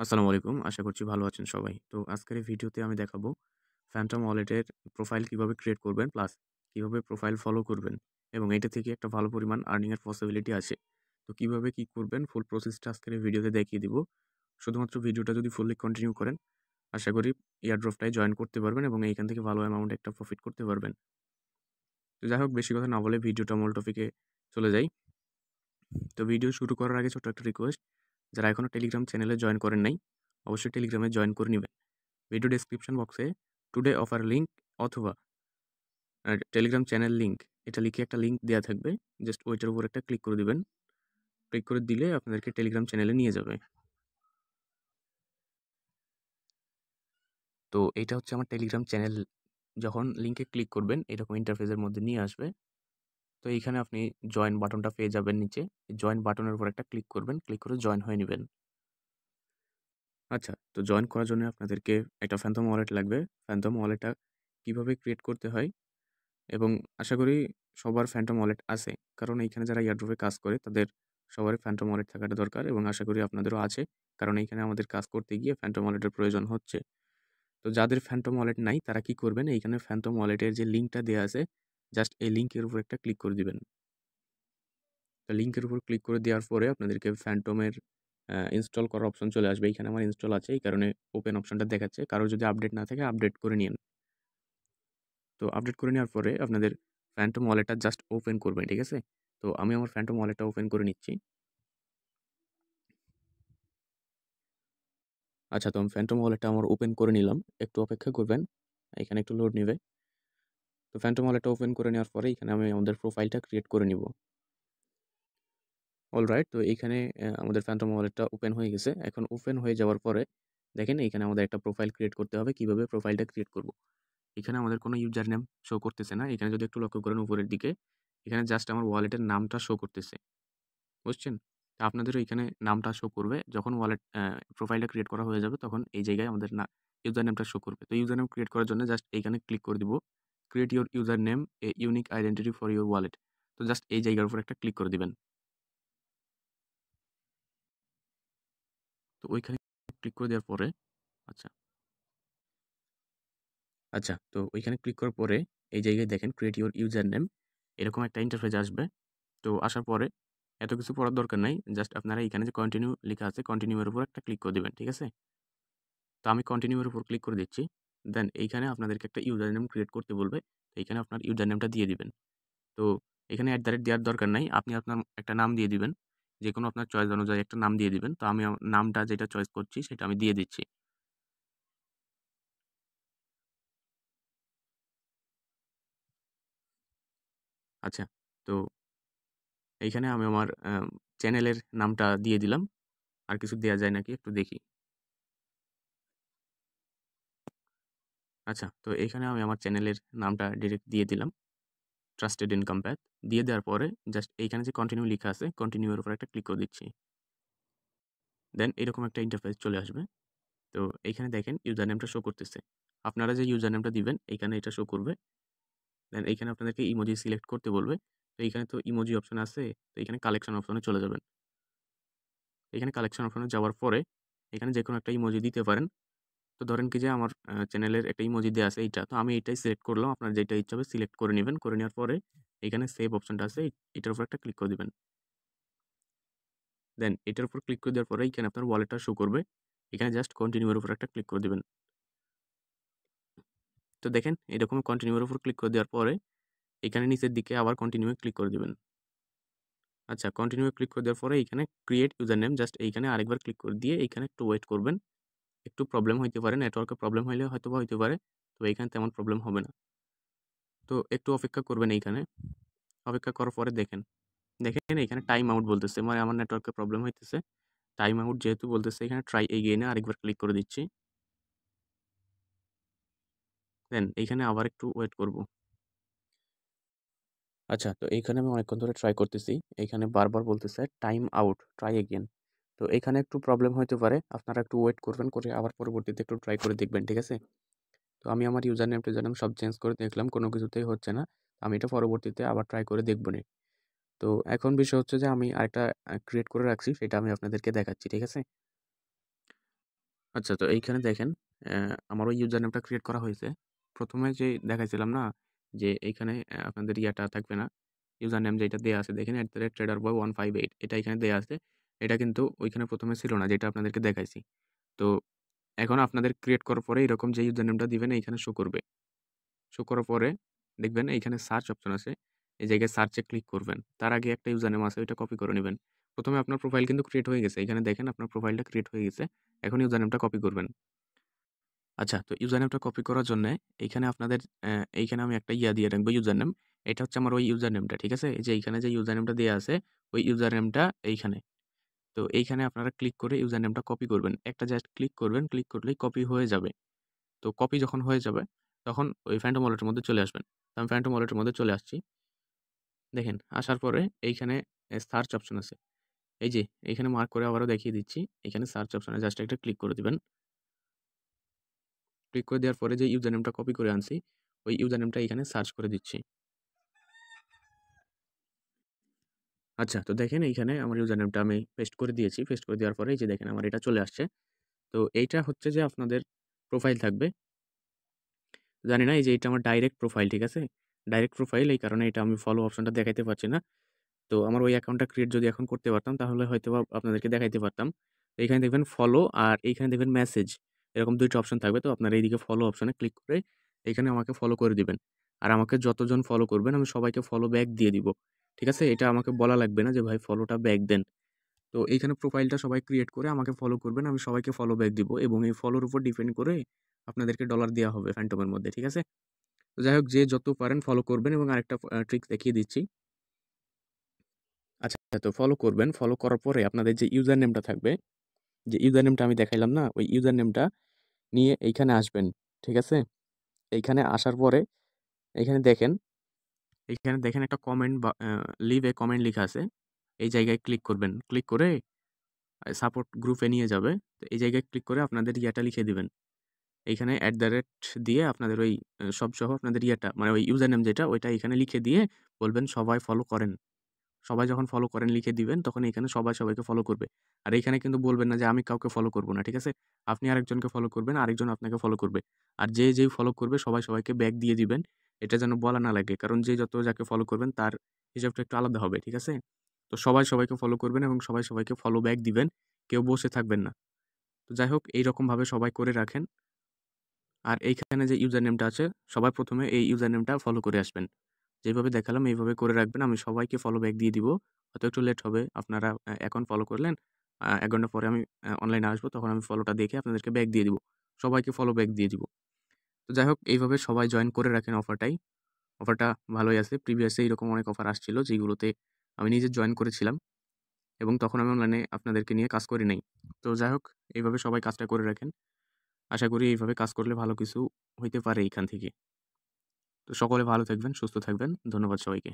আসসালামু আলাইকুম। আশা করছি ভালো আছেন সবাই। তো আজকের এই ভিডিওতে আমি দেখাবো Phantom ওয়ালেটের প্রোফাইল কিভাবে ক্রিয়েট করবেন প্লাস কিভাবে প্রোফাইল ফলো করবেন এবং এটা থেকে একটা ভালো পরিমাণ আর্নিং এর পসিবিলিটি আছে। তো কিভাবে কি করবেন ফুল প্রসেসটা আজকের এই ভিডিওতে দেখিয়ে দিব। শুধুমাত্র ভিডিওটা যদি ফুললি কন্টিনিউ করেন আশা করি এয়ারড্রপটায় জয়েন করতে পারবেন এবং এইখান থেকে ভালো অ্যামাউন্ট একটা প্রফিট করতে পারবেন। তো যাই হোক বেশি কথা না বলে ভিডিওটা মূল টপিকে চলে যাই। তো ভিডিও শুরু করার আগে ছোট্ট একটা রিকোয়েস্ট, যারা এখনো টেলিগ্রাম চ্যানেলে জয়েন করেন নাই অবশ্যই টেলিগ্রামে জয়েন করে নিবেন। ভিডিও ডেসক্রিপশন বক্সে টুডে অফার লিঙ্ক অথবা টেলিগ্রাম চ্যানেল লিঙ্ক এটা লিখে একটা লিঙ্ক দেওয়া থাকবে। জাস্ট ওইটার উপর একটা ক্লিক করে দিবেন। ক্লিক করে দিলে আপনাদেরকে টেলিগ্রাম চ্যানেলে নিয়ে যাবে। তো এইটা হচ্ছে আমার টেলিগ্রাম চ্যানেল। যখন লিঙ্কে ক্লিক করবেন এরকম ইন্টারফেসের মধ্যে নিয়ে আসবে। তো এইখানে আপনি জয়েন বাটনটা পেয়ে যাবেন নিচে। জয়েন বাটনের উপর একটা ক্লিক করবেন, ক্লিক করে জয়েন হয়ে নেবেন। আচ্ছা, তো জয়েন করার জন্য আপনাদেরকে একটা ফ্যান্টম ওয়ালেট লাগবে। ফ্যান্টম ওয়ালেটটা কিভাবে ক্রিয়েট করতে হয় এবং আশা করি সবার ফ্যান্টম ওয়ালেট আছে। কারণ এইখানে যারা এয়ারড্রপে কাজ করে তাদের সবারই ফ্যান্টম ওয়ালেট থাকাটা দরকার এবং আশা করি আপনাদেরও আছে। কারণ এইখানে আমাদের কাজ করতে গিয়ে ফ্যান্টম ওয়ালেটের প্রয়োজন হচ্ছে। তো যাদের ফ্যান্টম ওয়ালেট নাই তারা কি করবেন, এইখানে ফ্যান্টম ওয়ালেটের যে লিঙ্কটা দেওয়া আছে জাস্ট এই লিঙ্কের উপর একটা ক্লিক করে দিবেন। তো লিঙ্কের উপর ক্লিক করে দেওয়ার পরে আপনাদেরকে ফ্যান্টমের ইনস্টল করার অপশন চলে আসবে। এইখানে আমার ইনস্টল আছে, এই কারণে ওপেন অপশনটা দেখাচ্ছে। কারো যদি আপডেট না থাকে আপডেট করে নিন। তো আপডেট করে নেওয়ার পরে আপনাদের ফ্যান্টম ওয়ালেটটা জাস্ট ওপেন করবেন, ঠিক আছে? তো আমি আমার ফ্যান্টম ওয়ালেটটা ওপেন করে নিচ্ছি। আচ্ছা, তো আমি ফ্যান্টম ওয়ালেটটা আমার ওপেন করে নিলাম। একটু অপেক্ষা করবেন, এখানে একটু লোড নেবে। তো ফ্যান্টম ওয়ালেটটা ওপেন করে নেওয়ার পরে এখানে আমি আমাদের প্রোফাইলটা ক্রিয়েট করে নিব। অলরাইট, তো এইখানে আমাদের ফ্যান্টম ওয়ালেটটা ওপেন হয়ে গেছে। এখন ওপেন হয়ে যাওয়ার পরে দেখেন এইখানে আমাদের একটা প্রোফাইল ক্রিয়েট করতে হবে। কিভাবে প্রোফাইলটা ক্রিয়েট করব? এখানে আমাদের কোনো ইউজার নেম শো করতেছে না। এখানে যদি একটু লক্ষ্য করেন উপরের দিকে, এখানে জাস্ট আমার ওয়ালেটের নামটা শো করতেছে। বুঝছেন? তো আপনাদেরও এখানে নামটা শো করবে। যখন ওয়ালেট প্রোফাইলটা ক্রিয়েট করা হয়ে যাবে তখন এই জায়গায় আমাদের ইউজার নেমটা শো করবে। তো ইউজার নেম ক্রিয়েট করার জন্য জাস্ট এইখানে ক্লিক করে দিব। Create your user name a unique identity for your wallet. তো জাস্ট এই জায়গার উপর একটা ক্লিক করে দিবেন। তো ওইখানে ক্লিক করে দেওয়ার পরে আচ্ছা, আচ্ছা, তো ওইখানে ক্লিক করার পরে এই জায়গায় দেখেন ক্রিয়েট ইউর ইউজার নেম এরকম একটা ইন্টারফেস আসবে। তো আসার পরে এত কিছু পড়ার দরকার নাই। জাস্ট আপনারা এখানে যে কন্টিনিউ লেখা আছে কন্টিনিউ এর উপর একটা ক্লিক করে দিবেন। ঠিক আছে? তো আমি কন্টিনিউ এর উপর ক্লিক করে দিচ্ছি। দেন এইখানে আপনাদেরকে একটা ইউজার নেম ক্রিয়েট করতে বলবে। তো এইখানে আপনার ইউজার নেমটা দিয়ে দিবেন। তো এখানে দেওয়ার দরকার নাই। আপনি আপনার একটা নাম দিয়ে দিবেন। যেকোনো আপনার চয়েস অনুযায়ী একটা নাম দিয়ে দিবেন। তো আমি আমার নামটা যেটা চয়েস করছি সেটা আমি দিয়ে দিচ্ছি। আচ্ছা, তো এইখানে আমি আমার চ্যানেলের নামটা দিয়ে দিলাম। আর কিছু দেয়া যায় নাকি একটু দেখি। আচ্ছা, তো এইখানে আমি আমার চ্যানেলের নামটা ডিরেক্ট দিয়ে দিলাম। ট্রাস্টেড ইনকাম প্যাথ দিয়ে দেওয়ার পরে জাস্ট এইখানে যে কন্টিনিউ লেখা আছে কন্টিনিউ এর উপর একটা ক্লিক করে দিচ্ছি। দেন এরকম একটা ইন্টারফেস চলে আসবে। তো এইখানে দেখেন ইউজার নেমটা শো করতেছে। আপনারা যে ইউজার নেমটা দিবেন এইখানে এটা শো করবে। দেন এইখানে আপনাদেরকে ইমোজি সিলেক্ট করতে বলবে। তো এইখানে তো ইমোজি অপশন আছে। তো এখানে কালেকশন অপশনে চলে যাবেন। এখানে কালেকশন অপশনে যাওয়ার পরে এখানে যেকোনো একটা ইমোজি দিতে পারেন। তো ধরেন কি যে আমার চ্যানেলের একটা ইমোজি দেয়া আছে এইটা। তো আমি এইটাই সিলেক্ট করলাম। আপনার যেটা ইচ্ছা হবে সিলেক্ট করে নিবেন। করে নেওয়ার পরে এখানে সেভ অপশনটা আছে। এটার উপর একটা ক্লিক করে দিবেন। দেন এটার উপর ক্লিক করে দেওয়ার পরে এখানে আপনার ওয়ালেটটা শো করবে। এখানে জাস্ট কন্টিনিউ এর উপর একটা ক্লিক করে দিবেন। তো দেখেন এরকম কন্টিনিউ এর উপর ক্লিক করে দেওয়ার পরে এখানে নিচের দিকে আবার কন্টিনিউ এ ক্লিক করে দিবেন। আচ্ছা, কন্টিনিউ এ ক্লিক করে দেওয়ার পরে এখানে ক্রিয়েট ইউজার নেম জাস্ট এইখানে আরেকবার ক্লিক করে দিয়ে এখানে একটু ওয়েট করবেন। একটু প্রবলেম হইতে পারে, নেটওয়ার্কের প্রবলেম হইলে হয়তোবা হইতে পারে। তো এইখানে তেমন প্রবলেম হবে না। তো একটু অপেক্ষা করবেন এইখানে। অপেক্ষা করার পরে দেখেন এখানে টাইম আউট বলতেছে। মানে আমার নেটওয়ার্কের প্রবলেম হইতেছে। টাইম আউট যেহেতু বলতেছে এখানে ট্রাই এগেইন এ আরেকবার ক্লিক করে দিচ্ছি। দেন এইখানে আবার একটু ওয়েট করব। আচ্ছা, তো এইখানে আমি অনেকক্ষণ ধরে ট্রাই করতেছি। এইখানে বারবার বলতেছে টাইম আউট, ট্রাই এগেইন। তো এখানে একটু প্রবলেম হইতে পারে। আপনারা একটু ওয়েট করবেন, করে আবার পরবর্তীতে একটু ট্রাই করে দেখবেন, ঠিক আছে? তো আমি আমার টিউজার নেম সব চেঞ্জ করে দেখলাম, কোনো কিছুতেই হচ্ছে না। আমি এটা পরবর্তীতে আবার ট্রাই করে দেখবনি। তো এখন বিষয় হচ্ছে যে আমি আরেকটা ক্রিয়েট করে রাখছি, সেটা আমি আপনাদেরকে দেখাচ্ছি, ঠিক আছে? আচ্ছা, তো এইখানে দেখেন আমার ওই ইউজার নেমটা ক্রিয়েট করা হয়েছে। প্রথমে যে দেখাইছিলাম না যে এইখানে আপনাদের ইয়াটা থাকবে না। ইউজার নেম যেটা দেয়া আছে দেখেন @traderboy158 এটা এখানে দেয়া আছে। এটা কিন্তু ওইখানে প্রথমে ছিল না যেটা আপনাদেরকে দেখাইছি। তো এখন আপনাদের ক্রিয়েট করার পরে এরকম যে ইউজার নেমটা দিবেন এইখানে শো করবে। শো করার পরে দেখবেন এইখানে সার্চ অপশন আছে। এই জায়গায় সার্চে ক্লিক করবেন। তার আগে একটা ইউজার নেম আছে ওইটা কপি করে নিবেন। প্রথমে আপনার প্রোফাইল কিন্তু ক্রিয়েট হয়ে গেছে। এখানে দেখেন আপনার প্রোফাইলটা ক্রিয়েট হয়ে গেছে। এখন ইউজার নেমটা কপি করবেন। আচ্ছা, তো ইউজার নেমটা কপি করার জন্যে এইখানে আপনাদের এইখানে আমি একটা ইয়া দিয়ে রাখবো ইউজার নেম। এটা হচ্ছে আমার ওই ইউজার নেমটা, ঠিক আছে? এই যে এইখানে যে ইউজার নেমটা দেয়া আছে, ওই ইউজার নেমটা এইখানে। তো এইখানে আপনারা ক্লিক করে ইউজার নেমটা কপি করবেন। একটা জাস্ট ক্লিক করবেন, ক্লিক করলেই কপি হয়ে যাবে। তো কপি যখন হয়ে যাবে, তখন ওই ফ্যান্টম ওয়ালেটের মধ্যে চলে আসবেন। তো আমি ফ্যান্টম ওয়ালেটের মধ্যে চলে আসছি। দেখেন, আসার পরে এইখানে সার্চ অপশন আছে। এই যে এইখানে মার্ক করে আবারও দেখিয়ে দিচ্ছি। এখানে সার্চ অপশনে জাস্ট একটা ক্লিক করে দিবেন। ক্লিক করে দেওয়ার পরে যে ইউজার নেমটা কপি করে আনছি, ওই ইউজার নেমটা এখানে সার্চ করে দিচ্ছি। আচ্ছা, তো দেখেন এইখানে আমার ইউজার নেমটা আমি পেস্ট করে দিয়েছি। পেস্ট করে দেওয়ার পরে এই যে দেখেন আমার এটা চলে আসছে। তো এইটা হচ্ছে যে আপনাদের প্রোফাইল থাকবে। জানি না এই যে এটা আমার ডাইরেক্ট প্রোফাইল, ঠিক আছে? ডাইরেক্ট প্রোফাইল এই কারণে এটা আমি ফলো অপশনটা দেখাইতে পারছি না। তো আমার ওই অ্যাকাউন্টটা ক্রিয়েট যদি এখন করতে পারতাম তাহলে হয়তোবা আপনাদেরকে দেখাইতে পারতাম। তো এইখানে দেখবেন ফলো আর এইখানে দেখবেন মেসেজ। এরকম ২ টা অপশন থাকবে। তো আপনারা এইদিকে ফলো অপশনে ক্লিক করে এইখানে আমাকে ফলো করে দিবেন। আর আমাকে যতজন ফলো করবেন আমি সবাইকে ফলো ব্যাক দিয়ে দিব। ঠিক আছে? এটা আমাকে বলা লাগবে না যে ভাই ফলোটা ব্যাক দেন। তো এইখানে প্রোফাইলটা সবাই ক্রিয়েট করে আমাকে ফলো করবেন। আমি সবাইকে ফলো ব্যাক দিব এবং এই ফলোর উপর ডিপেন্ড করে আপনাদেরকে ডলার দেয়া হবে ফ্যান্টমের মধ্যে। ঠিক আছে? তো যাই হোক যে যত পারেন ফলো করবেন এবং আরেকটা ট্রিক্স দেখিয়ে দিচ্ছি। আচ্ছা, তো ফলো করবেন। ফলো করার পরে আপনাদের যে ইউজার নেমটা থাকবে, যে ইউজার নেমটা আমি দেখাইলাম না? ওই ইউজার নেমটা নিয়ে এইখানে আসবেন। ঠিক আছে? এইখানে আসার পরে এইখানে দেখেন, এইখানে দেখেন একটা কমেন্ট বা লিভ এ কমেন্ট লিখা আছে। এই জায়গায় ক্লিক করবেন। ক্লিক করে সাপোর্ট গ্রুপে নিয়ে যাবে। তো এই জায়গায় ক্লিক করে আপনাদের ইয়াটা লিখে দিবেন। এইখানে দিয়ে আপনাদের ওই সব সহ আপনাদের ইয়াটা মানে ওই ইউজার নেম যেটা ওইটা এখানে লিখে দিয়ে বলবেন সবাই ফলো করেন। সবাই যখন ফলো করেন লিখে দিবেন, তখন এখানে সবাই সবাইকে ফলো করবে। আর এইখানে কিন্তু বলবেন না যে আমি কাউকে ফলো করব না। ঠিক আছে? আপনি আরেকজনকে ফলো করবেন, আরেকজন আপনাকে ফলো করবে। আর যেই ফলো করবে সবাই সবাইকে ব্যাক দিয়ে দিবেন। এটা যেন বলা না লাগে। কারণ যে যত যাকে ফলো করবেন তার হিসাবটা একটু আলাদা হবে। ঠিক আছে? তো সবাই সবাইকে ফলো করবেন এবং সবাই সবাইকে ফলো ব্যাক দিবেন। কেউ বসে থাকবেন না। তো যাই হোক এইরকমভাবে সবাই করে রাখেন। আর এইখানে যে ইউজার নেমটা আছে সবার ১ম এ এই ইউজার নেমটা ফলো করে আসবেন। যেভাবে দেখালাম এইভাবে করে রাখবেন। আমি সবাইকে ফলো ব্যাক দিয়ে দিব। হয়তো একটু লেট হবে। আপনারা এখন ফলো করলেন। ১ ঘন্টা পরে আমি অনলাইনে আসবো। তখন আমি ফলোটা দেখে আপনাদেরকে ব্যাক দিয়ে দিব। সবাইকে ফলো ব্যাক দিয়ে দিব। তো যাই হোক এইভাবে সবাই জয়েন করে রাখেন অফারটাই। অফারটা ভালোই আছে। প্রিভিয়াসে এরকম অনেক অফার আসছিল যেগুলোতে আমি নিজে জয়েন করেছিলাম এবং তখন আমি অনলাইনে আপনাদেরকে নিয়ে কাজ করি নাই। তো যাই হোক এইভাবে সবাই কাজটা করে রাখেন। আশা করি এইভাবে কাজ করলে ভালো কিছু হইতে পারে এইখান থেকে। তো সকলে ভালো থাকবেন, সুস্থ থাকবেন। ধন্যবাদ সবাইকে।